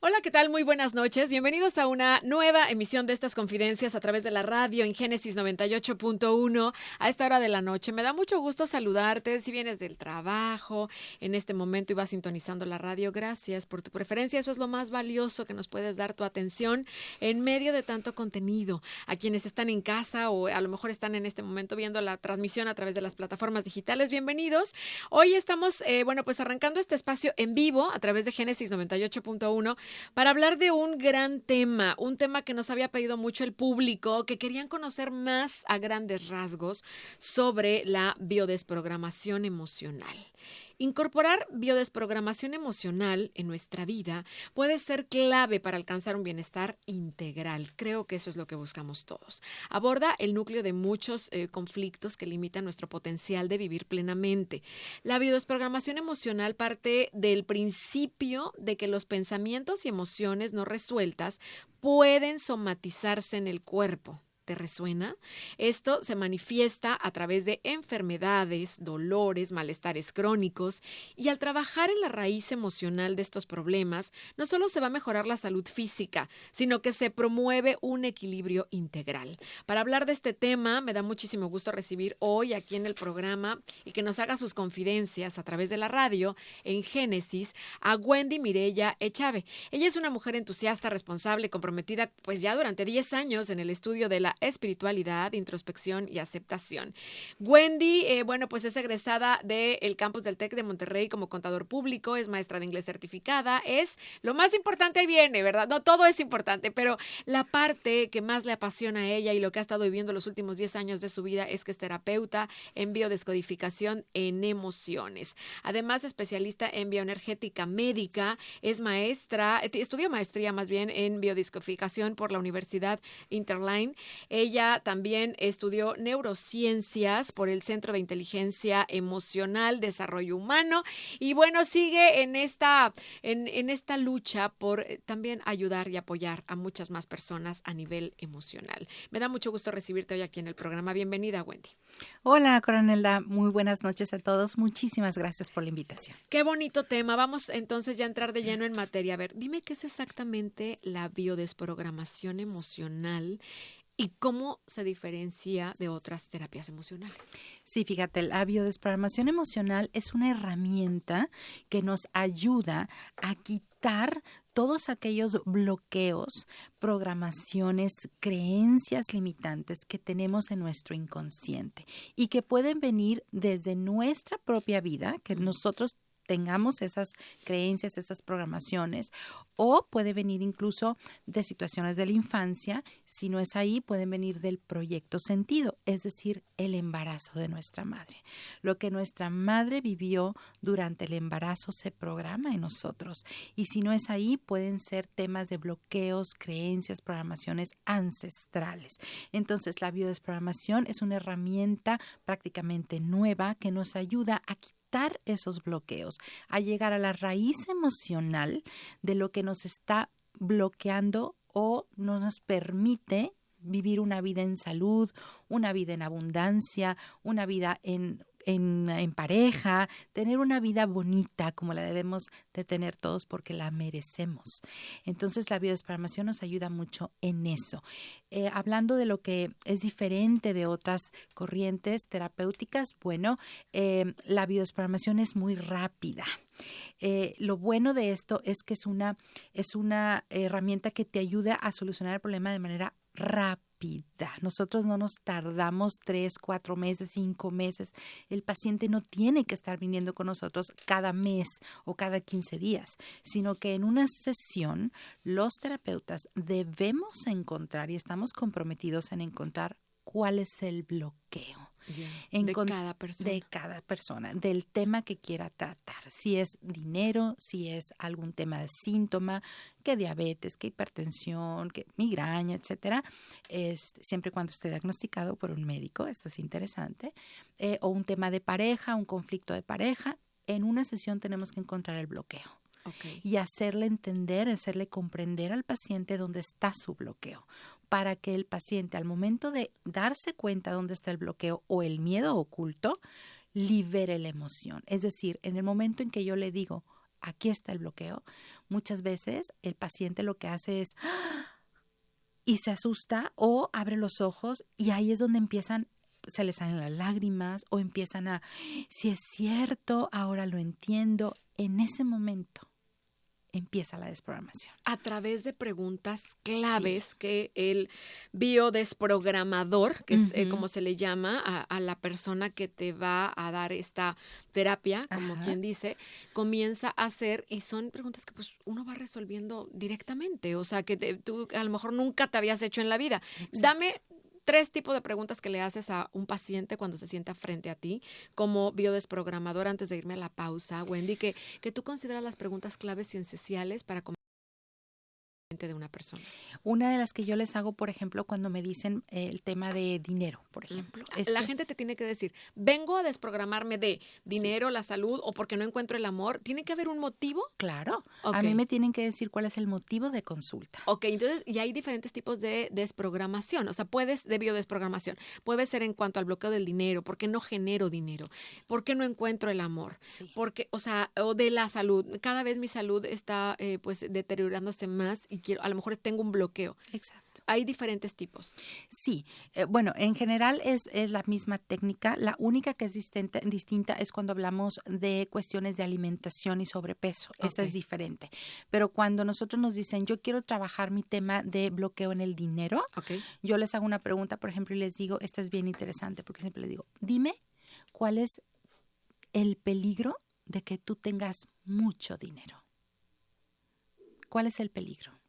Hola, ¿qué tal? Muy buenas noches. Bienvenidos a una nueva emisión de estas confidencias a través de la radio en Génesis 98.1 a esta hora de la noche. Me da mucho gusto saludarte. Si vienes del trabajo, en este momento y vas sintonizando la radio, gracias por tu preferencia. Eso es lo más valioso que nos puedes dar, tu atención en medio de tanto contenido. A quienes están en casa o a lo mejor están en este momento viendo la transmisión a través de las plataformas digitales, bienvenidos. Hoy estamos, pues arrancando este espacio en vivo a través de Génesis 98.1 para hablar de un gran tema, un tema que nos había pedido mucho el público, que querían conocer más a grandes rasgos sobre la biodesprogramación emocional. Incorporar biodesprogramación emocional en nuestra vida puede ser clave para alcanzar un bienestar integral. Creo que eso es lo que buscamos todos. Aborda el núcleo de muchos conflictos que limitan nuestro potencial de vivir plenamente. La biodesprogramación emocional parte del principio de que los pensamientos y emociones no resueltas pueden somatizarse en el cuerpo. ¿Te resuena? Esto se manifiesta a través de enfermedades, dolores, malestares crónicos, y al trabajar en la raíz emocional de estos problemas, no solo se va a mejorar la salud física, sino que se promueve un equilibrio integral. Para hablar de este tema, me da muchísimo gusto recibir hoy aquí en el programa y que nos haga sus confidencias a través de la radio en Génesis a Wendy Mireya Echave. Ella es una mujer entusiasta, responsable, comprometida pues ya durante 10 años en el estudio de la espiritualidad, introspección y aceptación. Wendy, pues es egresada del campus del TEC de Monterrey como contador público, es maestra de inglés certificada, es lo más importante viene, ¿verdad? No todo es importante, pero la parte que más le apasiona a ella y lo que ha estado viviendo los últimos 10 años de su vida es que es terapeuta en biodescodificación en emociones. Además, especialista en bioenergética médica, es maestra, estudió maestría más bien en biodescodificación por la Universidad Interline. Ella también estudió neurociencias por el Centro de Inteligencia Emocional, Desarrollo Humano y bueno, sigue en esta lucha por también ayudar y apoyar a muchas más personas a nivel emocional. Me da mucho gusto recibirte hoy aquí en el programa. Bienvenida, Wendy. Hola, Coronelda. Muy buenas noches a todos. Muchísimas gracias por la invitación. Qué bonito tema. Vamos entonces ya a entrar de lleno en materia. A ver, dime qué es exactamente la biodesprogramación emocional y cómo se diferencia de otras terapias emocionales. Sí, fíjate, la biodesprogramación emocional es una herramienta que nos ayuda a quitar todos aquellos bloqueos, programaciones, creencias limitantes que tenemos en nuestro inconsciente y que pueden venir desde nuestra propia vida, que nosotros tengamos esas creencias, esas programaciones, o puede venir incluso de situaciones de la infancia. Si no es ahí, pueden venir del proyecto sentido, es decir, el embarazo de nuestra madre. Lo que nuestra madre vivió durante el embarazo se programa en nosotros. Y si no es ahí, pueden ser temas de bloqueos, creencias, programaciones ancestrales. Entonces, la biodesprogramación es una herramienta prácticamente nueva que nos ayuda a quitar esos bloqueos, a llegar a la raíz emocional de lo que nos está bloqueando o no nos permite vivir una vida en salud, una vida en abundancia, una vida en pareja, tener una vida bonita como la debemos de tener todos porque la merecemos. Entonces la biodesprogramación nos ayuda mucho en eso. Hablando de lo que es diferente de otras corrientes terapéuticas, la biodesprogramación es muy rápida. Lo bueno de esto es que es una herramienta que te ayuda a solucionar el problema de manera rápida. Nosotros no nos tardamos 3, 4 meses, 5 meses. El paciente no tiene que estar viniendo con nosotros cada mes o cada 15 días, sino que en una sesión los terapeutas debemos encontrar y estamos comprometidos en encontrar cuál es el bloqueo. De cada persona. De cada persona, del tema que quiera tratar. Si es dinero, si es algún tema de síntoma, que diabetes, que hipertensión, que migraña, etcétera, siempre y cuando esté diagnosticado por un médico, esto es interesante, o un tema de pareja, un conflicto de pareja, en una sesión tenemos que encontrar el bloqueo. Okay. Y hacerle entender, hacerle comprender al paciente dónde está su bloqueo, para que el paciente al momento de darse cuenta dónde está el bloqueo o el miedo oculto, libere la emoción. Es decir, en el momento en que yo le digo, aquí está el bloqueo, muchas veces el paciente lo que hace es y se asusta o abre los ojos y ahí es donde se les salen las lágrimas o empiezan si es cierto, ahora lo entiendo. En ese momento empieza la desprogramación. A través de preguntas claves Sí. que el biodesprogramador, que es como Ujú. se le llama a la persona que te va a dar esta terapia, como Ajá. quien dice, comienza a hacer, y son preguntas que pues uno va resolviendo directamente, o sea, que tú a lo mejor nunca te habías hecho en la vida. Exacto. Dame 3 tipos de preguntas que le haces a un paciente cuando se sienta frente a ti como biodesprogramador, antes de irme a la pausa, Wendy, que tú consideras las preguntas claves y esenciales para de una persona. Una de las que yo les hago, por ejemplo, cuando me dicen el tema de dinero, por ejemplo, es La que gente te tiene que decir, vengo a desprogramarme de sí, dinero, la salud o porque no encuentro el amor. ¿Tiene que haber un motivo? claro, a Ok. mí me tienen que decir cuál es el motivo de consulta. Ok, entonces, y hay diferentes tipos de desprogramación, o sea, de biodesprogramación. Puede ser en cuanto al bloqueo del dinero, porque no genero dinero, Sí, porque no encuentro el amor, sí, porque, o sea, o de la salud. Cada vez mi salud está, pues, deteriorándose más y a lo mejor tengo un bloqueo. exacto. Hay diferentes tipos. Sí, bueno, en general es la misma técnica. La única que es distinta es cuando hablamos de cuestiones de alimentación y sobrepeso. Esa es Ok. diferente. Pero cuando nosotros nos dicen, yo quiero trabajar mi tema de bloqueo en el dinero, Ok. yo les hago una pregunta, por ejemplo, y les digo, esta es bien interesante, porque siempre les digo, dime cuál es el peligro de que tú tengas mucho dinero. ¿Cuál es el peligro?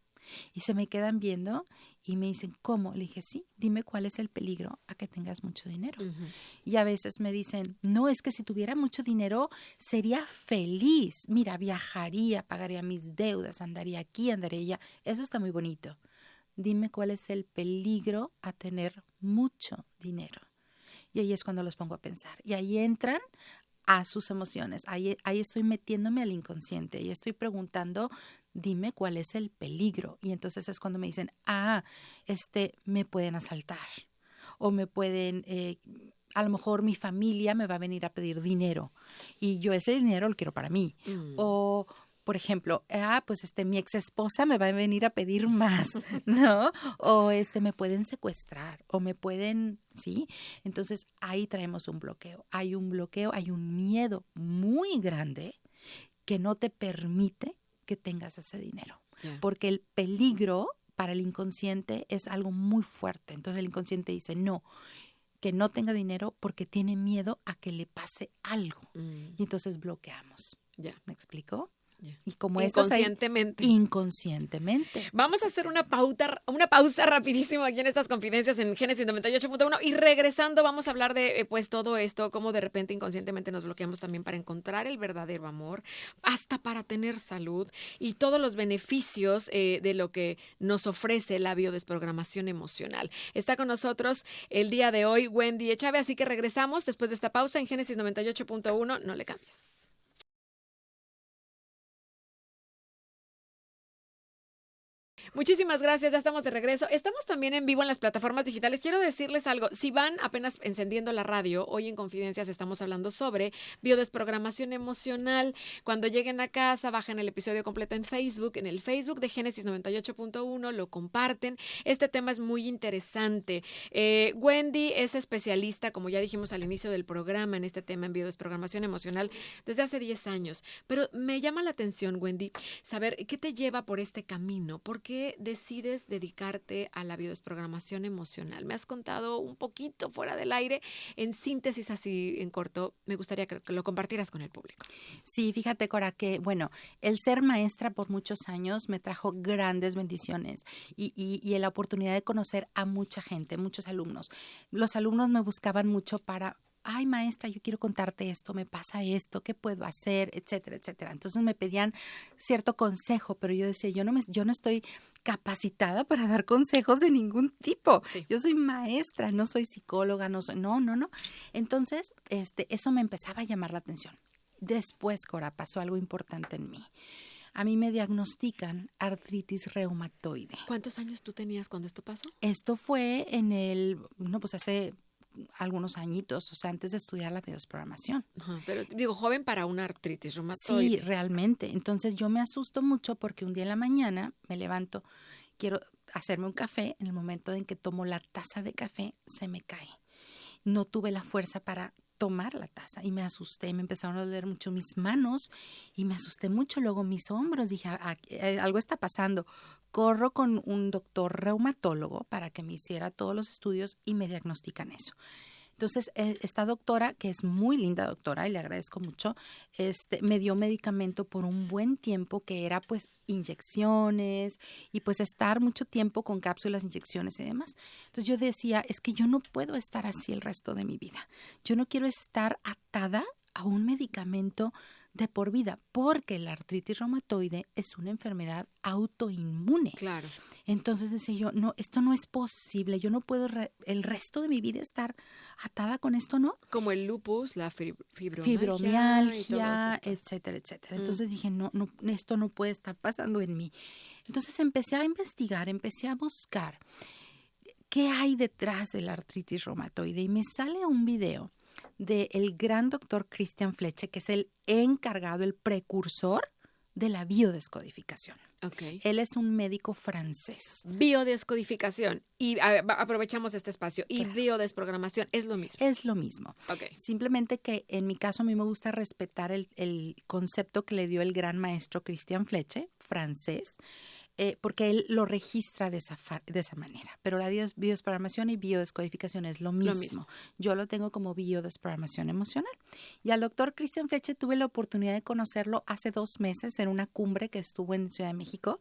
Y se me quedan viendo y me dicen, ¿cómo? Le dije, sí, dime cuál es el peligro a que tengas mucho dinero. Ujú. Y a veces me dicen, no, es que si tuviera mucho dinero sería feliz. Mira, viajaría, pagaría mis deudas, andaría aquí, andaría allá. Eso está muy bonito. Dime cuál es el peligro a tener mucho dinero. Y ahí es cuando los pongo a pensar. Y ahí entran a sus emociones. Ahí estoy metiéndome al inconsciente y estoy preguntando, dime cuál es el peligro. Y entonces es cuando me dicen, me pueden asaltar o me pueden, a lo mejor mi familia me va a venir a pedir dinero y yo ese dinero lo quiero para mí. Mm. O, por ejemplo, mi ex esposa me va a venir a pedir más, ¿no? O me pueden secuestrar o me pueden, ¿sí? Entonces ahí traemos un bloqueo. Hay un bloqueo, hay un miedo muy grande que no te permite que tengas ese dinero. Yeah. Porque el peligro para el inconsciente es algo muy fuerte. Entonces el inconsciente dice, no, que no tenga dinero porque tiene miedo a que le pase algo. Mm. Y entonces bloqueamos. Ya. ¿Me explico? Yeah. Y como Inconscientemente. Inconscientemente. Vamos a hacer una pausa rapidísimo aquí en estas confidencias en Génesis 98.1 y regresando vamos a hablar de pues todo esto, cómo de repente inconscientemente nos bloqueamos también para encontrar el verdadero amor, hasta para tener salud y todos los beneficios de lo que nos ofrece la biodesprogramación emocional. Está con nosotros el día de hoy Wendy Echave, así que regresamos después de esta pausa en Génesis 98.1, no le cambies. Muchísimas gracias, ya estamos de regreso. Estamos también en vivo en las plataformas digitales. Quiero decirles algo, si van apenas encendiendo la radio, hoy en Confidencias estamos hablando sobre biodesprogramación emocional. Cuando lleguen a casa, bajen el episodio completo en el Facebook de Génesis 98.1, lo comparten. Este tema es muy interesante. Wendy es especialista, como ya dijimos al inicio del programa, en este tema en biodesprogramación emocional desde hace 10 años. Pero me llama la atención, Wendy, saber qué te lleva por este camino. ¿Por qué decides dedicarte a la biodesprogramación emocional? Me has contado un poquito fuera del aire, en síntesis así en corto, me gustaría que lo compartieras con el público. Sí, fíjate, Cora, que bueno, el ser maestra por muchos años me trajo grandes bendiciones y la oportunidad de conocer a mucha gente, muchos alumnos. Los alumnos me buscaban mucho para, ay, maestra, yo quiero contarte esto, me pasa esto, ¿qué puedo hacer? Etcétera, etcétera. Entonces me pedían cierto consejo, pero yo decía, yo no estoy capacitada para dar consejos de ningún tipo. Sí. Yo soy maestra, no soy psicóloga, no. Entonces, eso me empezaba a llamar la atención. Después, Cora, pasó algo importante en mí. A mí me diagnostican artritis reumatoide. ¿Cuántos años tú tenías cuando esto pasó? Esto fue hace algunos añitos, o sea, antes de estudiar la biodesprogramación. Ajá, pero digo, joven para una artritis Sí, reumatoide. realmente. Entonces yo me asusto mucho porque un día en la mañana me levanto, quiero hacerme un café, en el momento en que tomo la taza de café, se me cae. No tuve la fuerza para tomar la taza y me asusté, me empezaron a doler mucho mis manos y me asusté mucho, luego mis hombros, dije, algo está pasando. Corro con un doctor reumatólogo para que me hiciera todos los estudios y me diagnostican eso. Entonces, esta doctora, que es muy linda doctora y le agradezco mucho, me dio medicamento por un buen tiempo que era pues inyecciones y pues estar mucho tiempo con cápsulas, inyecciones y demás. Entonces yo decía, es que yo no puedo estar así el resto de mi vida. Yo no quiero estar atada a un medicamento de por vida, porque la artritis reumatoide es una enfermedad autoinmune. Claro. Entonces decía yo, no, esto no es posible, yo no puedo el resto de mi vida estar atada con esto, ¿no? Como el lupus, la fibromialgia, Fibromialgia, etcétera, etcétera. Entonces dije, no, esto no puede estar pasando en mí. Entonces empecé a investigar, empecé a buscar qué hay detrás de la artritis reumatoide y me sale un video del gran doctor Christian Fleche, que es el encargado, el precursor de la biodescodificación. Okay. Él es un médico francés. Biodescodificación. Y aprovechamos este espacio. Y Claro. biodesprogramación es lo mismo. Es lo mismo. Okay. Simplemente que en mi caso a mí me gusta respetar el concepto que le dio el gran maestro Christian Fleche, francés, porque él lo registra de esa manera. Pero la biodesprogramación y biodescodificación es lo mismo. Yo lo tengo como biodesprogramación emocional. Y al doctor Christian Fleche tuve la oportunidad de conocerlo hace 2 meses en una cumbre que estuvo en Ciudad de México.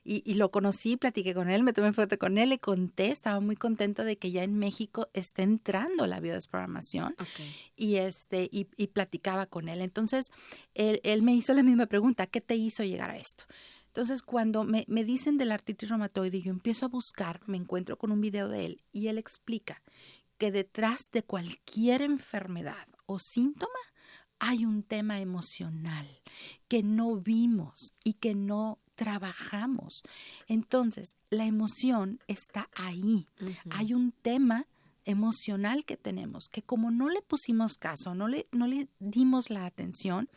Y lo conocí, platiqué con él, me tomé foto con él, le conté, estaba muy contento de que ya en México está entrando la biodesprogramación. Okay. Y platicaba con él. Entonces, él me hizo la misma pregunta, ¿qué te hizo llegar a esto? Entonces, cuando me dicen de la artritis reumatoide y yo empiezo a buscar, me encuentro con un video de él y él explica que detrás de cualquier enfermedad o síntoma hay un tema emocional que no vimos y que no trabajamos. Entonces, la emoción está ahí. Uh-huh. Hay un tema emocional que tenemos que como no le pusimos caso, no le dimos la atención,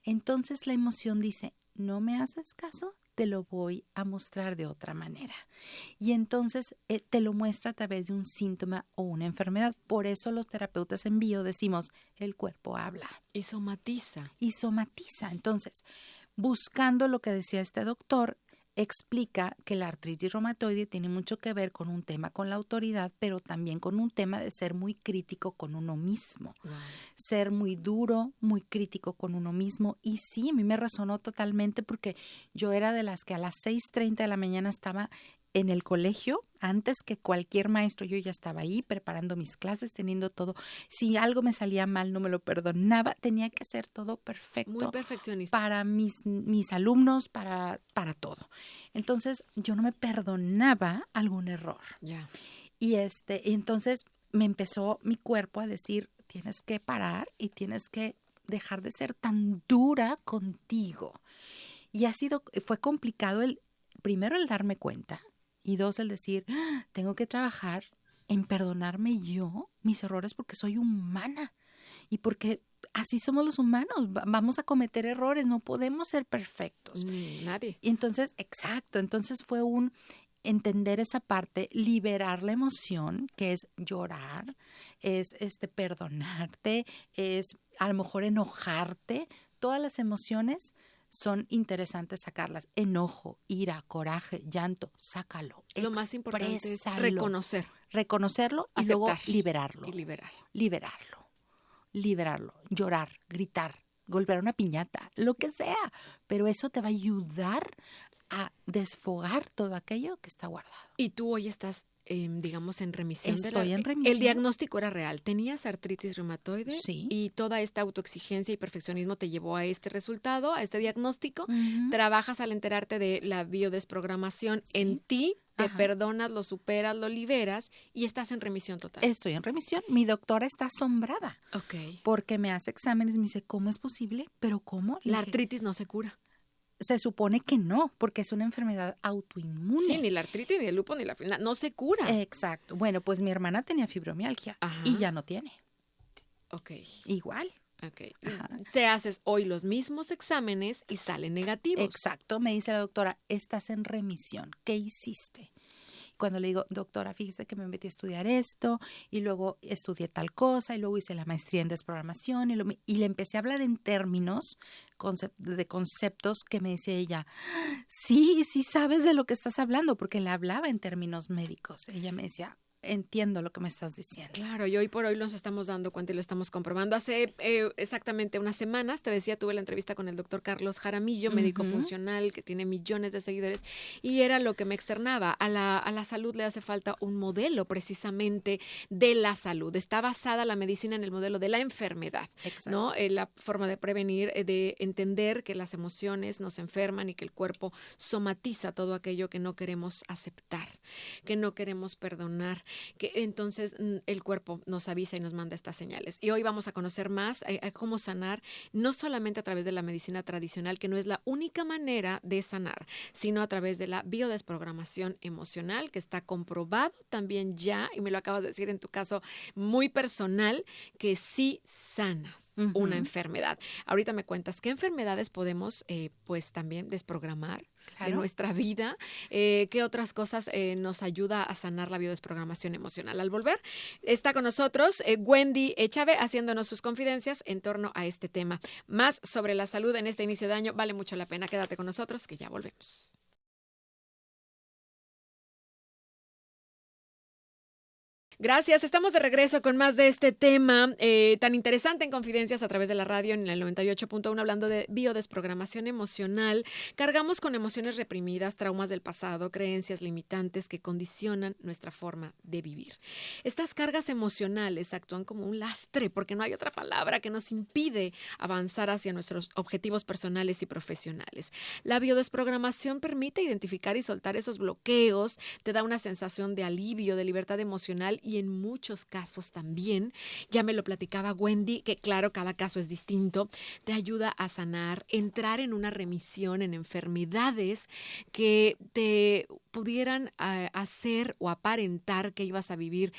entonces la emoción dice, no me haces caso, te lo voy a mostrar de otra manera. Y entonces te lo muestra a través de un síntoma o una enfermedad. Por eso los terapeutas en bio decimos, el cuerpo habla. Y somatiza. Y somatiza. Entonces, buscando lo que decía este doctor, explica que la artritis reumatoide tiene mucho que ver con un tema con la autoridad, pero también con un tema de ser muy crítico con uno mismo. Wow. Ser muy duro, muy crítico con uno mismo. Y sí, a mí me resonó totalmente porque yo era de las que a las 6:30 de la mañana estaba en el colegio, antes que cualquier maestro, yo ya estaba ahí preparando mis clases, teniendo todo. Si algo me salía mal, no me lo perdonaba, tenía que hacer todo perfecto. Muy perfeccionista. Para mis alumnos, para todo. Entonces, yo no me perdonaba algún error. Yeah. Y entonces me empezó mi cuerpo a decir, tienes que parar y tienes que dejar de ser tan dura contigo. Y fue complicado primero el darme cuenta y 2 el decir, tengo que trabajar en perdonarme yo mis errores porque soy humana y porque así somos los humanos, vamos a cometer errores, no podemos ser perfectos. Nadie. Y entonces, exacto, entonces fue entender esa parte, liberar la emoción, que es llorar, es perdonarte, es a lo mejor enojarte. Todas las emociones son interesantes sacarlas. Enojo, ira, coraje, llanto, sácalo. Lo más importante es reconocerlo y aceptar, luego liberarlo. Y Liberarlo, llorar, gritar, golpear una piñata, lo que sea. Pero eso te va a ayudar a desfogar todo aquello que está guardado. Y tú hoy estás, digamos, en remisión. Estoy en remisión. El diagnóstico era real. ¿Tenías artritis reumatoide? Sí. Y toda esta autoexigencia y perfeccionismo te llevó a este resultado, a este diagnóstico. Uh-huh. Trabajas al enterarte de la biodesprogramación en ti, te perdonas, lo superas, lo liberas y estás en remisión total. Estoy en remisión. Mi doctora está asombrada. Ok. Porque me hace exámenes y me dice, ¿cómo es posible? ¿Pero cómo? La artritis no se cura. Se supone que no, porque es una enfermedad autoinmune. Sí, ni la artritis, ni el lupus, ni la fibromialgia, no se cura. Exacto. Bueno, pues mi hermana tenía fibromialgia Ajá. y ya no tiene. Ok. Igual. Ok. Ajá. Te haces hoy los mismos exámenes y salen negativos. Exacto. Me dice la doctora, estás en remisión. ¿Qué hiciste? Cuando le digo, doctora, fíjese que me metí a estudiar esto y luego estudié tal cosa y luego hice la maestría en desprogramación y le empecé a hablar en términos de conceptos que me decía ella, sí sabes de lo que estás hablando, porque le hablaba en términos médicos. Ella me decía, entiendo lo que me estás diciendo. Claro, y hoy por hoy nos estamos dando cuenta y lo estamos comprobando. Hace exactamente unas semanas, te decía, tuve la entrevista con el doctor Carlos Jaramillo, médico funcional, que tiene millones de seguidores, y era lo que me externaba. A la salud le hace falta un modelo precisamente de la salud. Está basada la medicina en el modelo de la enfermedad, Exacto. ¿no? La forma de prevenir, de entender que las emociones nos enferman y que el cuerpo somatiza todo aquello que no queremos aceptar, que no queremos perdonar, que entonces el cuerpo nos avisa y nos manda estas señales. Y hoy vamos a conocer más a cómo sanar, no solamente a través de la medicina tradicional, que no es la única manera de sanar, sino a través de la biodesprogramación emocional, que está comprobado también ya, y me lo acabas de decir en tu caso muy personal, que sí sanas una enfermedad. Ahorita me cuentas qué enfermedades podemos pues también desprogramar de nuestra vida, qué otras cosas nos ayuda a sanar la biodesprogramación emocional. Al volver, está con nosotros Wendy Echave haciéndonos sus confidencias en torno a este tema. Más sobre la salud en este inicio de año, vale mucho la pena. Quédate con nosotros que ya volvemos. Gracias, estamos de regreso con más de este tema tan interesante en Confidencias a través de la radio en el 98.1 hablando de biodesprogramación emocional. Cargamos con emociones reprimidas, traumas del pasado, creencias limitantes que condicionan nuestra forma de vivir. Estas cargas emocionales actúan como un lastre porque no hay otra palabra que nos impide avanzar hacia nuestros objetivos personales y profesionales. La biodesprogramación permite identificar y soltar esos bloqueos, te da una sensación de alivio, de libertad emocional y en muchos casos también, ya me lo platicaba Wendy, que claro, cada caso es distinto, te ayuda a sanar, entrar en una remisión en enfermedades que te pudieran hacer o aparentar que ibas a vivir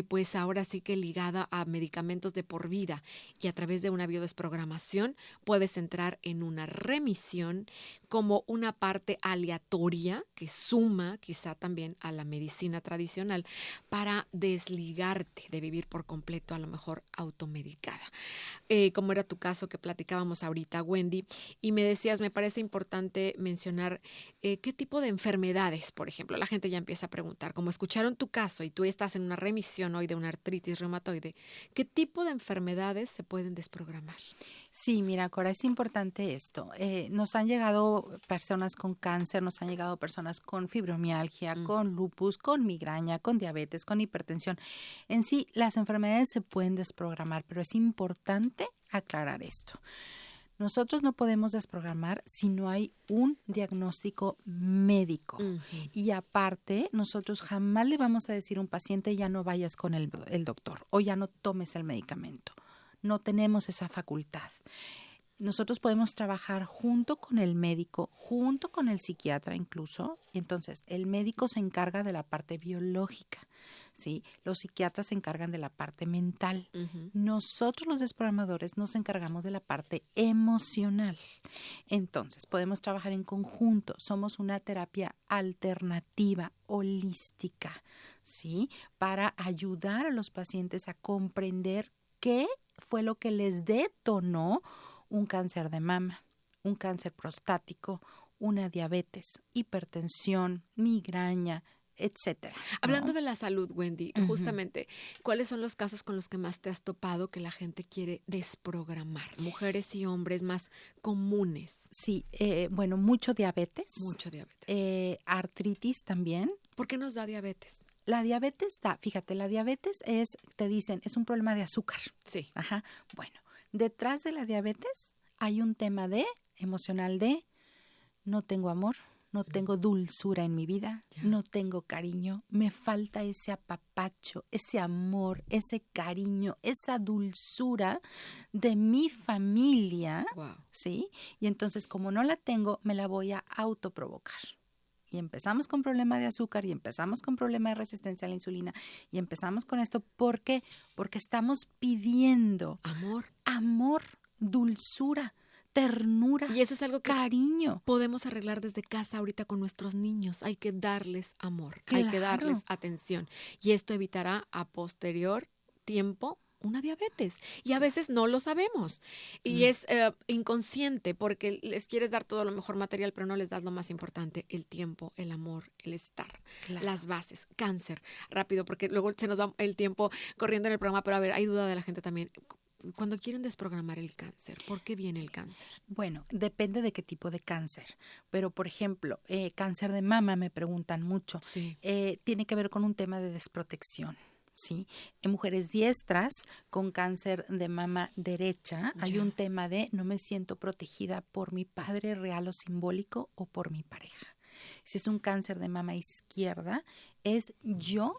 pues ahora sí que ligada a medicamentos de por vida, y a través de una biodesprogramación puedes entrar en una remisión como una parte aleatoria que suma quizá también a la medicina tradicional para desligarte de vivir por completo, a lo mejor automedicada. Como era tu caso que platicábamos ahorita, Wendy, y me decías, me parece importante mencionar qué tipo de enfermedades, por ejemplo, la gente ya empieza a preguntar, como escucharon tu caso y tú estás en una remisión hoy de una artritis reumatoide, ¿qué tipo de enfermedades se pueden desprogramar? Sí, mira, Cora, es importante esto. Nos han llegado personas con cáncer, nos han llegado personas con fibromialgia, con lupus, con migraña, con diabetes, con hipertensión. En sí, las enfermedades se pueden desprogramar, pero es importante aclarar esto. Nosotros no podemos desprogramar si no hay un diagnóstico médico. Y aparte, nosotros jamás le vamos a decir a un paciente ya no vayas con el doctor o ya no tomes el medicamento. No tenemos esa facultad. Nosotros podemos trabajar junto con el médico, junto con el psiquiatra incluso. Y entonces, el médico se encarga de la parte biológica, ¿sí? Los psiquiatras se encargan de la parte mental. Nosotros los desprogramadores nos encargamos de la parte emocional. Entonces, podemos trabajar en conjunto. Somos una terapia alternativa, holística, ¿sí? Para ayudar a los pacientes a comprender qué fue lo que les detonó un cáncer de mama, un cáncer prostático, una diabetes, hipertensión, migraña, etcétera, ¿no? Hablando de la salud, Wendy, justamente, ¿cuáles son los casos con los que más te has topado que la gente quiere desprogramar? Mujeres y hombres más comunes. Sí, bueno, mucho diabetes. Mucho diabetes. Artritis también. ¿Por qué nos da diabetes? La diabetes fíjate, la diabetes te dicen, es un problema de azúcar. Sí. Ajá. Bueno, detrás de la diabetes hay un tema emocional de no tengo amor, no tengo dulzura en mi vida, no tengo cariño, me falta ese apapacho, ese amor, ese cariño, esa dulzura de mi familia, ¿sí? Y entonces como no la tengo, me la voy a autoprovocar. Y empezamos con problema de azúcar y empezamos con problema de resistencia a la insulina y empezamos con esto. ¿Por qué? Porque estamos pidiendo amor, dulzura, ternura, y eso es algo que cariño. Podemos arreglar desde casa ahorita con nuestros niños. Hay que darles amor, Claro. hay que darles atención. Y esto evitará a posterior tiempo una diabetes. Y a veces no lo sabemos. Y es inconsciente porque les quieres dar todo lo mejor material, pero no les das lo más importante, el tiempo, el amor, el estar, las bases. Cáncer, rápido, porque luego se nos va el tiempo corriendo en el programa, pero a ver, hay duda de la gente también. Cuando quieren desprogramar el cáncer, ¿por qué viene el cáncer? Bueno, depende de qué tipo de cáncer. Pero, por ejemplo, cáncer de mama me preguntan mucho. Sí. Tiene que ver con un tema de desprotección. ¿Sí? En mujeres diestras con cáncer de mama derecha hay un tema de no me siento protegida por mi padre real o simbólico o por mi pareja. Si es un cáncer de mama izquierda, es yo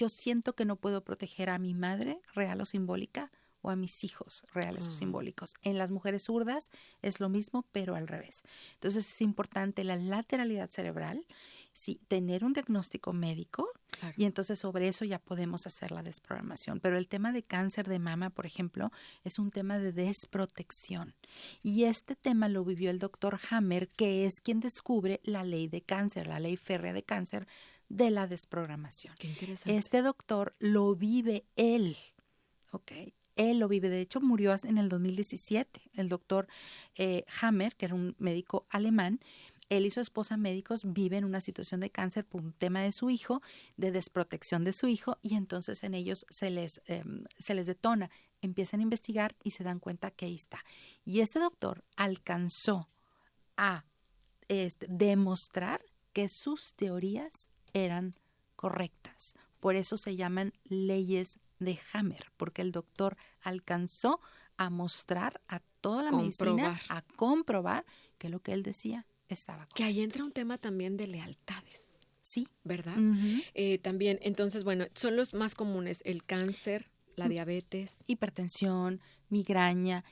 siento que no puedo proteger a mi madre real o simbólica o a mis hijos reales o simbólicos. En las mujeres zurdas es lo mismo, pero al revés. Entonces es importante la lateralidad cerebral, sí, tener un diagnóstico médico y entonces sobre eso ya podemos hacer la desprogramación. Pero el tema de cáncer de mama, por ejemplo, es un tema de desprotección. Y este tema lo vivió el doctor Hammer, que es quien descubre la ley de cáncer, la ley férrea de cáncer de la desprogramación. Qué interesante. Este doctor lo vive él, ¿ok? Él lo vive, de hecho murió en el 2017. El doctor Hammer, que era un médico alemán, él y su esposa médicos viven en una situación de cáncer por un tema de su hijo, de desprotección de su hijo, y entonces en ellos se les detona. Empiezan a investigar y se dan cuenta que ahí está. Y este doctor alcanzó a demostrar que sus teorías eran correctas. Por eso se llaman leyes de Hammer, porque el doctor alcanzó a mostrar a toda la medicina, a comprobar que lo que él decía estaba correcto. Que ahí entra un tema también de lealtades. Sí. ¿Verdad? También, entonces, bueno, son los más comunes, el cáncer, la diabetes. Hipertensión, migraña,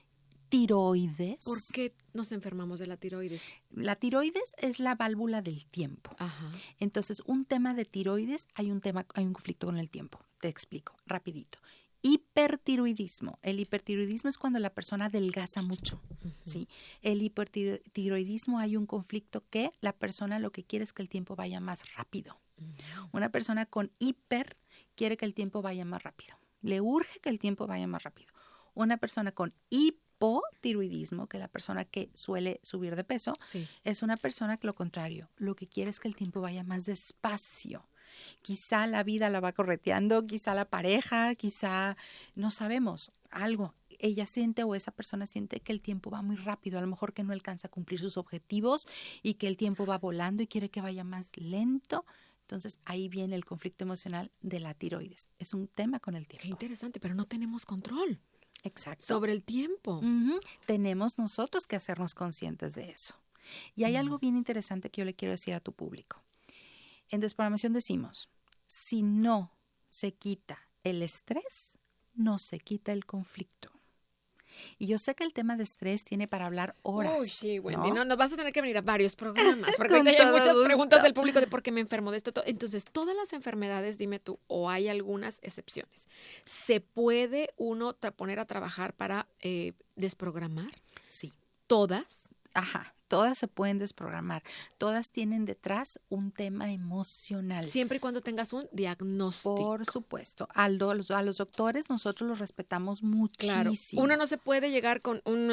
tiroides. ¿Por qué nos enfermamos de la tiroides? La tiroides es la válvula del tiempo. Ajá. Entonces, un tema de tiroides, hay un conflicto con el tiempo. Te explico, rapidito. Hipertiroidismo. El hipertiroidismo es cuando la persona adelgaza mucho, ¿sí? El hipertiroidismo hay un conflicto que la persona lo que quiere es que el tiempo vaya más rápido. Una persona con hiper quiere que el tiempo vaya más rápido. Le urge que el tiempo vaya más rápido. Una persona con hipotiroidismo, que es la persona que suele subir de peso, es una persona que lo contrario, lo que quiere es que el tiempo vaya más despacio. Quizá la vida la va correteando, quizá la pareja, quizá no sabemos algo. Ella siente o esa persona siente que el tiempo va muy rápido, a lo mejor que no alcanza a cumplir sus objetivos y que el tiempo va volando y quiere que vaya más lento. Entonces ahí viene el conflicto emocional de la tiroides. Es un tema con el tiempo. Qué interesante, pero no tenemos control. Exacto. Sobre el tiempo. Tenemos nosotros que hacernos conscientes de eso. Y hay algo bien interesante que yo le quiero decir a tu público. En desprogramación decimos, si no se quita el estrés, no se quita el conflicto. Y yo sé que el tema de estrés tiene para hablar horas. Uy, sí, Wendy, ¿no? No, nos vas a tener que venir a varios programas, porque ahorita hay muchas preguntas del público de por qué me enfermo de esto. Entonces, todas las enfermedades, dime tú, o hay algunas excepciones, ¿se puede uno poner a trabajar para desprogramar? Sí. ¿Todas? Ajá. Todas se pueden desprogramar. Todas tienen detrás un tema emocional. Siempre y cuando tengas un diagnóstico. Por supuesto. A los doctores nosotros los respetamos muchísimo. Claro. Uno no se puede llegar con un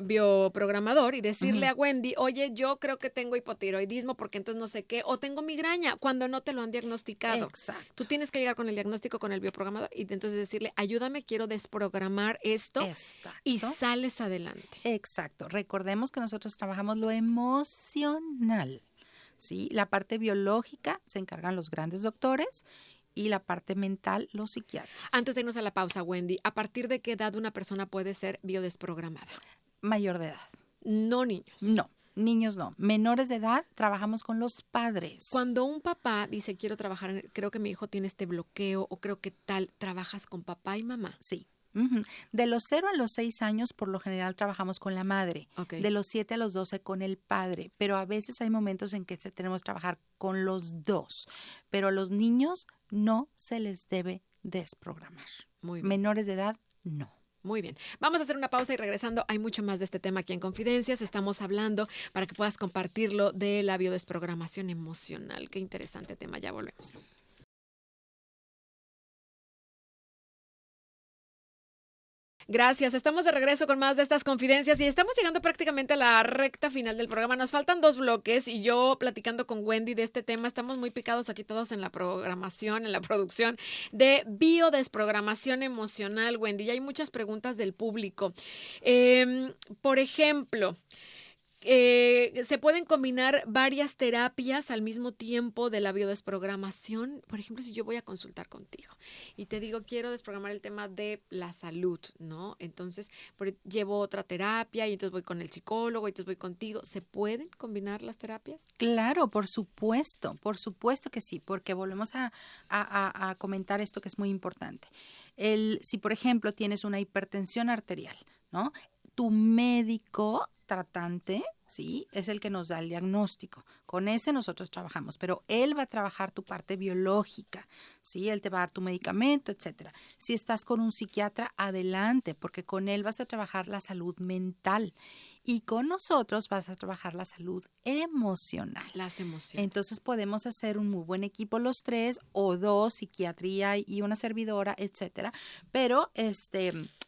bioprogramador y decirle a Wendy, oye, yo creo que tengo hipotiroidismo porque entonces no sé qué, o tengo migraña, cuando no te lo han diagnosticado. Exacto. Tú tienes que llegar con el diagnóstico con el bioprogramador y entonces decirle, ayúdame, quiero desprogramar esto. Exacto. Y sales adelante. Exacto. Recordemos que nosotros trabajamos lo emocional, ¿sí? La parte biológica se encargan los grandes doctores y la parte mental los psiquiatras. Antes de irnos a la pausa, Wendy, ¿a partir de qué edad una persona puede ser biodesprogramada? Mayor de edad. No niños. No. Niños no. Menores de edad, trabajamos con los padres. Cuando un papá dice, quiero trabajar, creo que mi hijo tiene este bloqueo o creo que tal, ¿trabajas con papá y mamá? Sí. Ujú. De los 0 a los 6 años, por lo general, trabajamos con la madre. Okay. De los 7 a los 12 con el padre. Pero a veces hay momentos en que tenemos que trabajar con los dos. Pero a los niños no se les debe desprogramar. Muy bien. Menores de edad, no. Muy bien. Vamos a hacer una pausa y regresando, hay mucho más de este tema aquí en Confidencias. Estamos hablando para que puedas compartirlo de la biodesprogramación emocional. Qué interesante tema. Ya volvemos. Gracias, estamos de regreso con más de estas confidencias y estamos llegando prácticamente a la recta final del programa. Nos faltan 2 bloques y yo platicando con Wendy de este tema. Estamos muy picados aquí todos en la programación, en la producción de biodesprogramación emocional, Wendy. Y hay muchas preguntas del público. Por ejemplo, ¿se pueden combinar varias terapias al mismo tiempo de la biodesprogramación? Por ejemplo, si yo voy a consultar contigo y te digo, quiero desprogramar el tema de la salud, ¿no? Entonces, llevo otra terapia y entonces voy con el psicólogo y entonces voy contigo. ¿Se pueden combinar las terapias? Claro, por supuesto que sí, porque volvemos a comentar esto que es muy importante. Si, por ejemplo, tienes una hipertensión arterial, ¿no? Tu médico tratante, ¿sí? Es el que nos da el diagnóstico. Con ese nosotros trabajamos, pero él va a trabajar tu parte biológica, ¿sí? Él te va a dar tu medicamento, etcétera. Si estás con un psiquiatra, adelante, porque con él vas a trabajar la salud mental y con nosotros vas a trabajar la salud emocional. Las emociones. Entonces podemos hacer un muy buen equipo los 3 o 2, psiquiatría y una servidora, etcétera. Pero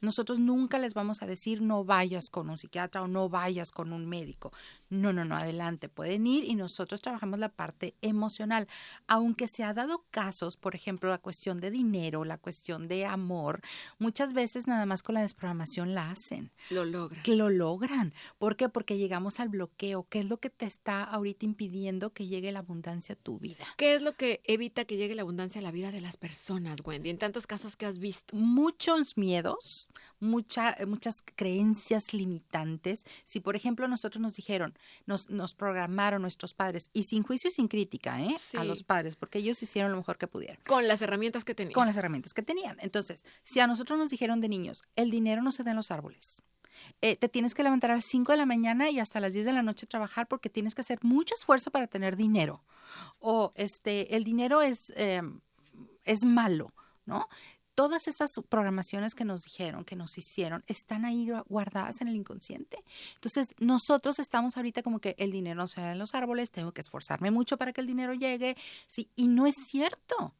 nosotros nunca les vamos a decir no vayas con un psiquiatra o no vayas con un médico. No, adelante, pueden ir y nosotros trabajamos la parte emocional. Aunque se ha dado casos, por ejemplo, la cuestión de dinero, la cuestión de amor, muchas veces nada más con la desprogramación la hacen. Lo logran. Lo logran. ¿Por qué? Porque llegamos al bloqueo. ¿Qué es lo que te está ahorita impidiendo que llegue la abundancia a tu vida? ¿Qué es lo que evita que llegue la abundancia a la vida de las personas, Wendy? En tantos casos que has visto. Muchos miedos, muchas creencias limitantes. Si, por ejemplo, nosotros nos dijeron, nos programaron nuestros padres, y sin juicio y sin crítica, Sí. a los padres, porque ellos hicieron lo mejor que pudieron. Con las herramientas que tenían. Con las herramientas que tenían. Entonces, si a nosotros nos dijeron de niños, el dinero no se da en los árboles. Te tienes que levantar a las 5 de la mañana y hasta las 10 de la noche trabajar porque tienes que hacer mucho esfuerzo para tener dinero. O el dinero es malo, ¿no? Todas esas programaciones que nos dijeron, que nos hicieron, están ahí guardadas en el inconsciente. Entonces, nosotros estamos ahorita como que el dinero no se da en los árboles, tengo que esforzarme mucho para que el dinero llegue, sí, y no es cierto.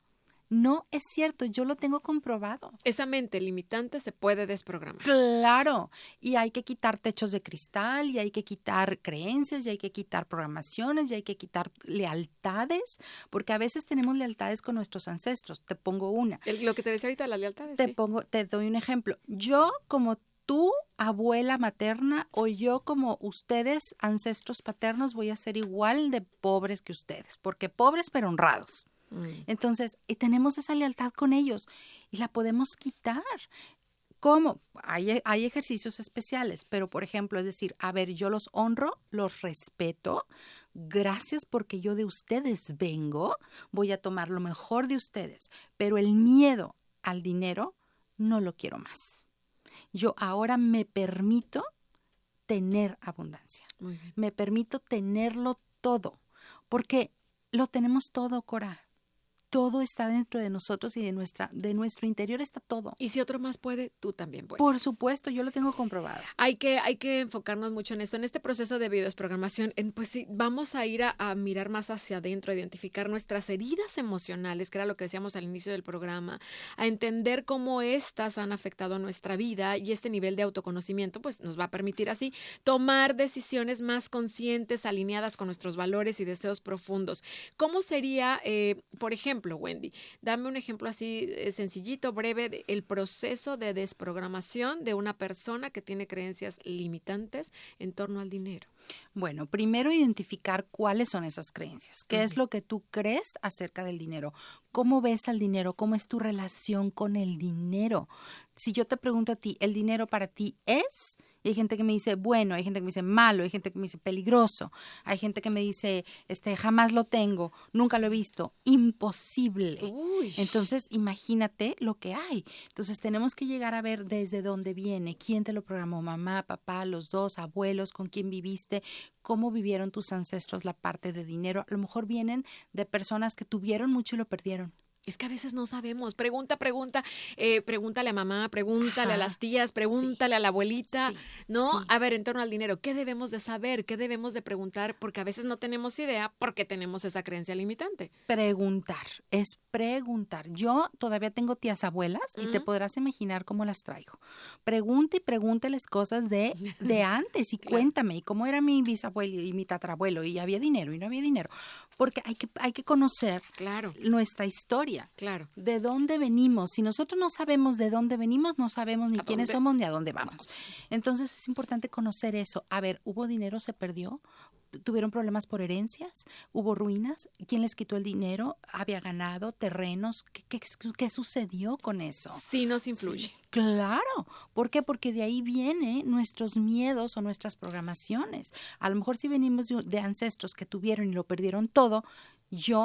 No es cierto, yo lo tengo comprobado. Esa mente limitante se puede desprogramar. Claro, y hay que quitar techos de cristal, y hay que quitar creencias, y hay que quitar programaciones, y hay que quitar lealtades, porque a veces tenemos lealtades con nuestros ancestros. Te pongo una. Lo que te decía ahorita, la lealtad. Te doy un ejemplo. Yo como tu abuela materna o yo como ustedes, ancestros paternos, voy a ser igual de pobres que ustedes, porque pobres pero honrados. Entonces, tenemos esa lealtad con ellos y la podemos quitar. ¿Cómo? Hay ejercicios especiales, pero por ejemplo, es decir, a ver, yo los honro, los respeto, gracias porque yo de ustedes vengo, voy a tomar lo mejor de ustedes, pero el miedo al dinero no lo quiero más. Yo ahora me permito tener abundancia, me permito tenerlo todo, porque lo tenemos todo, Cora. Todo está dentro de nosotros y de nuestro interior está todo. Y si otro más puede, tú también puedes. Por supuesto, yo lo tengo comprobado. Hay que enfocarnos mucho en esto, en este proceso de biodesprogramación. Pues sí, vamos a ir a mirar más hacia adentro, a identificar nuestras heridas emocionales, que era lo que decíamos al inicio del programa, a entender cómo estas han afectado nuestra vida y este nivel de autoconocimiento pues nos va a permitir así tomar decisiones más conscientes, alineadas con nuestros valores y deseos profundos. ¿Cómo sería, por ejemplo, Wendy, dame un ejemplo así sencillito, breve, el proceso de desprogramación de una persona que tiene creencias limitantes en torno al dinero? Bueno, primero identificar cuáles son esas creencias. ¿Qué es lo que tú crees acerca del dinero? ¿Cómo ves al dinero? ¿Cómo es tu relación con el dinero? Si yo te pregunto a ti, ¿el dinero para ti es? Y hay gente que me dice bueno, hay gente que me dice malo, hay gente que me dice peligroso, hay gente que me dice jamás lo tengo, nunca lo he visto, imposible. Uy. Entonces, imagínate lo que hay. Entonces, tenemos que llegar a ver desde dónde viene, quién te lo programó, mamá, papá, los dos, abuelos, con quién viviste, cómo vivieron tus ancestros la parte de dinero. A lo mejor vienen de personas que tuvieron mucho y lo perdieron. Es que a veces no sabemos. Pregúntale a mamá, pregúntale a las tías, pregúntale a la abuelita, ¿no? Sí. A ver, en torno al dinero, ¿qué debemos de saber? ¿Qué debemos de preguntar? Porque a veces no tenemos idea porque tenemos esa creencia limitante. Preguntar, es preguntar. Yo todavía tengo tías abuelas y te podrás imaginar cómo las traigo. Pregunta y pregúntales cosas de antes y Claro. Cuéntame, ¿y cómo era mi bisabuelo y mi tatarabuelo? ¿Y había dinero y no había dinero? Porque hay que conocer Claro, nuestra historia. claro. ¿De dónde venimos? Si nosotros no sabemos de dónde venimos, no sabemos ni ¿A quiénes dónde? somos ni a dónde vamos. Entonces es importante conocer eso. A ver, ¿hubo dinero? ¿Se perdió? ¿Tuvieron problemas por herencias? ¿Hubo ruinas? ¿Quién les quitó el dinero? ¿Había ganado? ¿Terrenos? ¿Qué sucedió con eso? Sí nos influye. Sí, claro. ¿Por qué? Porque de ahí vienen nuestros miedos o nuestras programaciones. A lo mejor si venimos de ancestros que tuvieron y lo perdieron todo,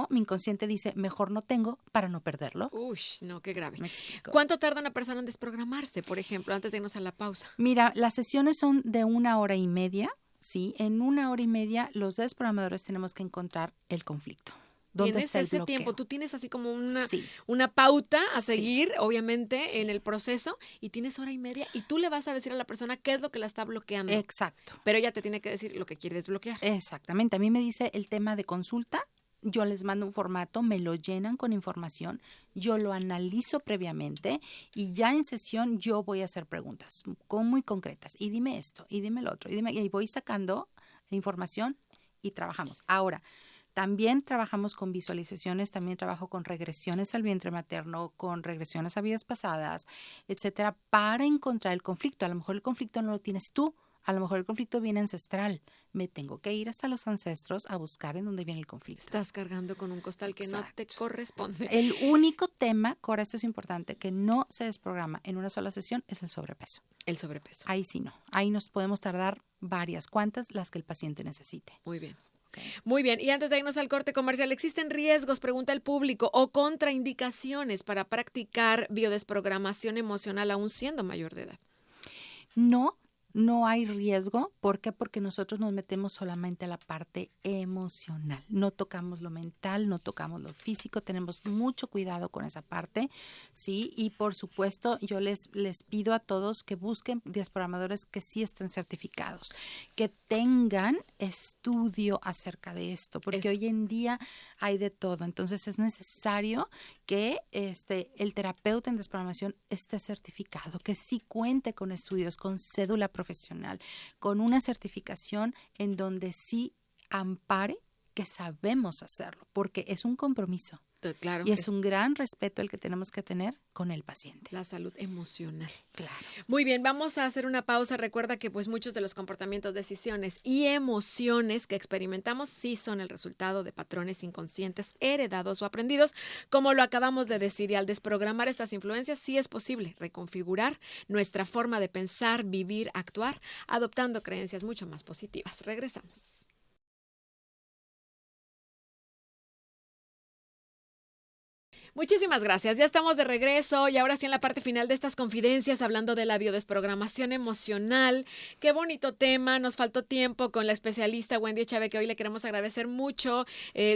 mi inconsciente dice, mejor no tengo para no perderlo. Uy, no, qué grave. ¿Me explico? ¿Cuánto tarda una persona en desprogramarse, por ejemplo, antes de irnos a la pausa? Mira, las sesiones son de 1 hora y media. Sí, en 1 hora y media los desprogramadores tenemos que encontrar el conflicto. ¿Dónde ¿Tienes está el ese bloqueo? tiempo? Tú tienes así como Sí. una pauta a Sí. seguir, obviamente, Sí. en el proceso, y tienes 1 hora y media, y tú le vas a decir a la persona qué es lo que la está bloqueando. Exacto. Pero ella te tiene que decir lo que quiere desbloquear. Exactamente. A mí me dice el tema de consulta, yo les mando un formato, me lo llenan con información, yo lo analizo previamente y ya en sesión yo voy a hacer preguntas muy concretas. Y dime esto, y dime lo otro, y voy sacando la información y trabajamos. Ahora, también trabajamos con visualizaciones, también trabajo con regresiones al vientre materno, con regresiones a vidas pasadas, etcétera, para encontrar el conflicto. A lo mejor el conflicto no lo tienes tú, a lo mejor el conflicto viene ancestral. Me tengo que ir hasta los ancestros a buscar en dónde viene el conflicto. Estás cargando con un costal que no te Exacto. corresponde. El único tema, Cora, esto es importante, que no se desprograma en una sola sesión es el sobrepeso. El sobrepeso. Ahí sí no. Ahí nos podemos tardar varias, cuantas, las que el paciente necesite. Muy bien. Okay. Muy bien, y antes de irnos al corte comercial, ¿existen riesgos, pregunta el público, o contraindicaciones para practicar biodesprogramación emocional aún siendo mayor de edad? No hay riesgo. ¿Por qué? Porque nosotros nos metemos solamente a la parte emocional. No tocamos lo mental, no tocamos lo físico. Tenemos mucho cuidado con esa parte, ¿sí? Y por supuesto, yo les pido a todos que busquen desprogramadores que sí estén certificados, que tengan estudio acerca de esto, porque hoy en día hay de todo. Entonces, es necesario que el terapeuta en desprogramación esté certificado, que sí cuente con estudios, con cédula profesional, con una certificación en donde sí ampare que sabemos hacerlo, porque es un compromiso. Claro. Y es un gran respeto el que tenemos que tener con el paciente. La salud emocional. Claro. Muy bien, vamos a hacer una pausa. Recuerda que pues muchos de los comportamientos, decisiones y emociones que experimentamos sí son el resultado de patrones inconscientes heredados o aprendidos, como lo acabamos de decir. Y al desprogramar estas influencias sí es posible reconfigurar nuestra forma de pensar, vivir, actuar, adoptando creencias mucho más positivas. Regresamos. Muchísimas gracias. Ya estamos de regreso y ahora sí en la parte final de estas confidencias hablando de la biodesprogramación emocional. Qué bonito tema. Nos faltó tiempo con la especialista Wendy Echave, que hoy le queremos agradecer mucho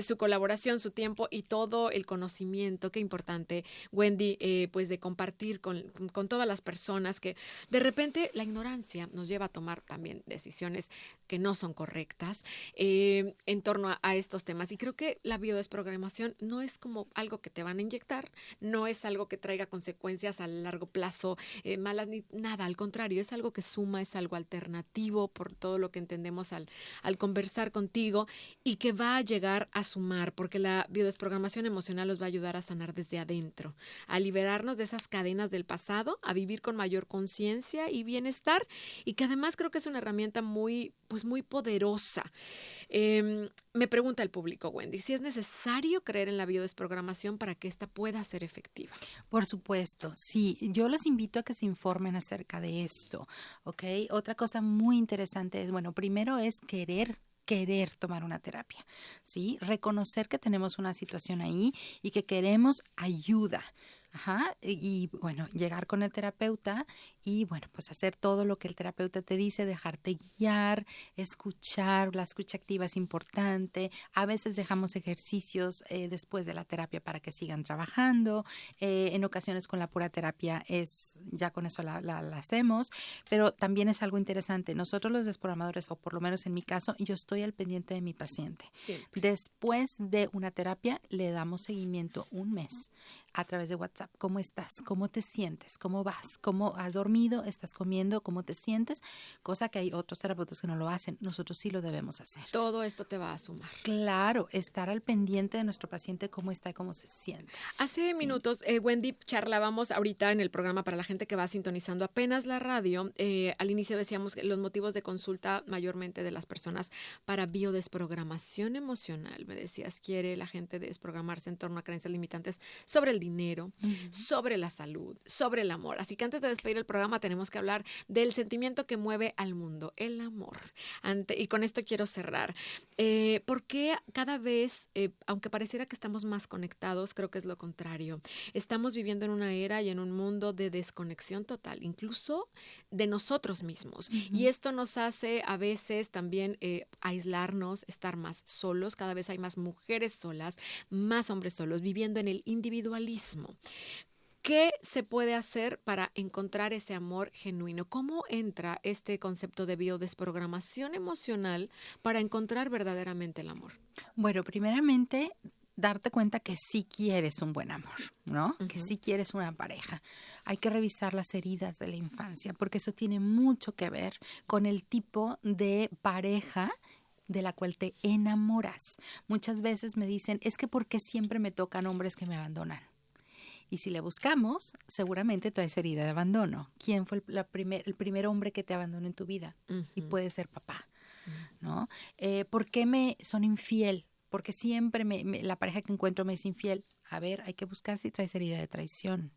su colaboración, su tiempo y todo el conocimiento. Qué importante, Wendy, pues de compartir con todas las personas que de repente la ignorancia nos lleva a tomar también decisiones que no son correctas en torno a estos temas. Y creo que la biodesprogramación no es como algo que te van a inyectar, no es algo que traiga consecuencias a largo plazo, malas ni nada, al contrario, es algo que suma, es algo alternativo por todo lo que entendemos al conversar contigo y que va a llegar a sumar, porque la biodesprogramación emocional nos va a ayudar a sanar desde adentro, a liberarnos de esas cadenas del pasado, a vivir con mayor conciencia y bienestar, y que además creo que es una herramienta muy poderosa. Me pregunta el público, Wendy, si es necesario creer en la biodesprogramación para que esta pueda ser efectiva. Por supuesto, sí. Yo les invito a que se informen acerca de esto, ¿ok? Otra cosa muy interesante es, bueno, primero es querer tomar una terapia, ¿sí? Reconocer que tenemos una situación ahí y que queremos ayuda. Ajá, y bueno, llegar con el terapeuta y bueno, pues hacer todo lo que el terapeuta te dice, dejarte guiar, escuchar, la escucha activa es importante. A veces dejamos ejercicios después de la terapia para que sigan trabajando. En ocasiones con la pura terapia ya con eso la hacemos, pero también es algo interesante. Nosotros los desprogramadores, o por lo menos en mi caso, yo estoy al pendiente de mi paciente. Siempre. Después de una terapia le damos seguimiento un mes a través de WhatsApp. ¿Cómo estás? ¿Cómo te sientes? ¿Cómo vas? ¿Cómo has dormido? ¿Estás comiendo? ¿Cómo te sientes? Cosa que hay otros terapeutas que no lo hacen. Nosotros sí lo debemos hacer. Todo esto te va a sumar. Claro, estar al pendiente de nuestro paciente, cómo está y cómo se siente. Hace minutos, Wendy, charlábamos ahorita en el programa para la gente que va sintonizando apenas la radio. Al inicio decíamos que los motivos de consulta mayormente de las personas para biodesprogramación emocional. Me decías, quiere la gente desprogramarse en torno a creencias limitantes sobre el dinero, sobre la salud, sobre el amor. Así que antes de despedir el programa tenemos que hablar del sentimiento que mueve al mundo, el amor. Y con esto quiero cerrar. ¿Por qué cada vez, aunque pareciera que estamos más conectados, creo que es lo contrario? Estamos viviendo en una era y en un mundo de desconexión total, incluso de nosotros mismos. Y esto nos hace a veces también aislarnos, estar más solos. Cada vez hay más mujeres solas, más hombres solos, viviendo en el individualismo. ¿Qué se puede hacer para encontrar ese amor genuino? ¿Cómo entra este concepto de biodesprogramación emocional para encontrar verdaderamente el amor? Bueno, primeramente, darte cuenta que sí quieres un buen amor, ¿no? Que sí quieres una pareja. Hay que revisar las heridas de la infancia, porque eso tiene mucho que ver con el tipo de pareja de la cual te enamoras. Muchas veces me dicen, es que ¿por qué siempre me tocan hombres que me abandonan? Y si le buscamos, seguramente traes herida de abandono. ¿Quién fue el primer hombre que te abandonó en tu vida? Y puede ser papá, ¿no? ¿Por qué me son infiel? Porque siempre la pareja que encuentro me es infiel. A ver, hay que buscar si traes herida de traición.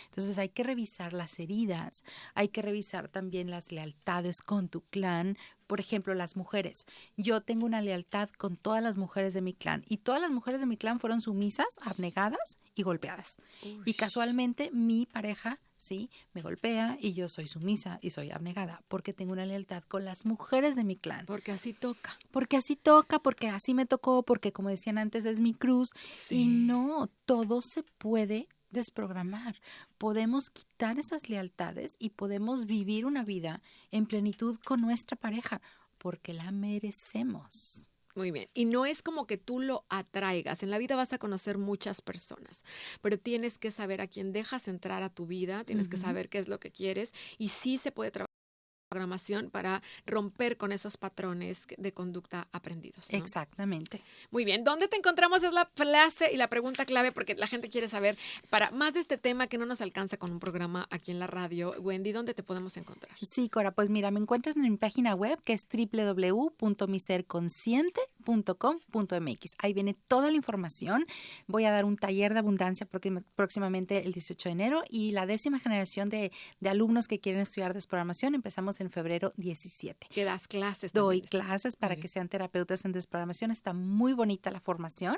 Entonces hay que revisar las heridas, hay que revisar también las lealtades con tu clan. Por ejemplo, las mujeres. Yo tengo una lealtad con todas las mujeres de mi clan y todas las mujeres de mi clan fueron sumisas, abnegadas y golpeadas. Y casualmente mi pareja, sí, me golpea y yo soy sumisa y soy abnegada porque tengo una lealtad con las mujeres de mi clan. Porque así toca. Porque así toca, porque así me tocó, porque como decían antes es mi cruz. Sí. Y no, todo se puede desprogramar. Podemos quitar esas lealtades y podemos vivir una vida en plenitud con nuestra pareja porque la merecemos. Muy bien. Y no es como que tú lo atraigas. En la vida vas a conocer muchas personas, pero tienes que saber a quién dejas entrar a tu vida, tienes que saber qué es lo que quieres y sí se puede trabajar programación para romper con esos patrones de conducta aprendidos, ¿no? Exactamente. Muy bien. ¿Dónde te encontramos? Es la frase y la pregunta clave porque la gente quiere saber para más de este tema que no nos alcanza con un programa aquí en la radio. Wendy, ¿dónde te podemos encontrar? Sí, Cora, pues mira, me encuentras en mi página web que es www.miserconsciente.com.mx. Ahí viene toda la información. Voy a dar un taller de abundancia próximamente el 18 de enero y la 10ª generación de alumnos que quieren estudiar desprogramación empezamos en febrero 17. ¿Que das clases? Doy clases para que sean terapeutas en desprogramación. Está muy bonita la formación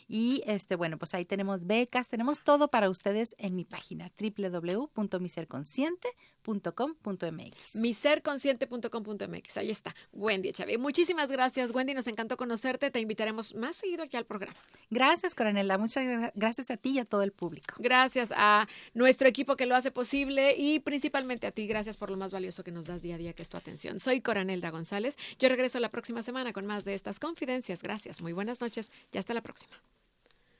y bueno, pues ahí tenemos becas, tenemos todo para ustedes en mi página www.miserconsciente.com.mx. Miserconsciente.com.mx. Ahí está, Wendy Echave. Muchísimas gracias, Wendy. Nos encantó conocerte. Te invitaremos más seguido aquí al programa. Gracias, Coronela. Muchas gracias a ti y a todo el público. Gracias a nuestro equipo que lo hace posible y principalmente a ti. Gracias por lo más valioso que nos das día a día, que es tu atención. Soy Coronelda González. Yo regreso la próxima semana con más de estas confidencias. Gracias. Muy buenas noches y hasta la próxima.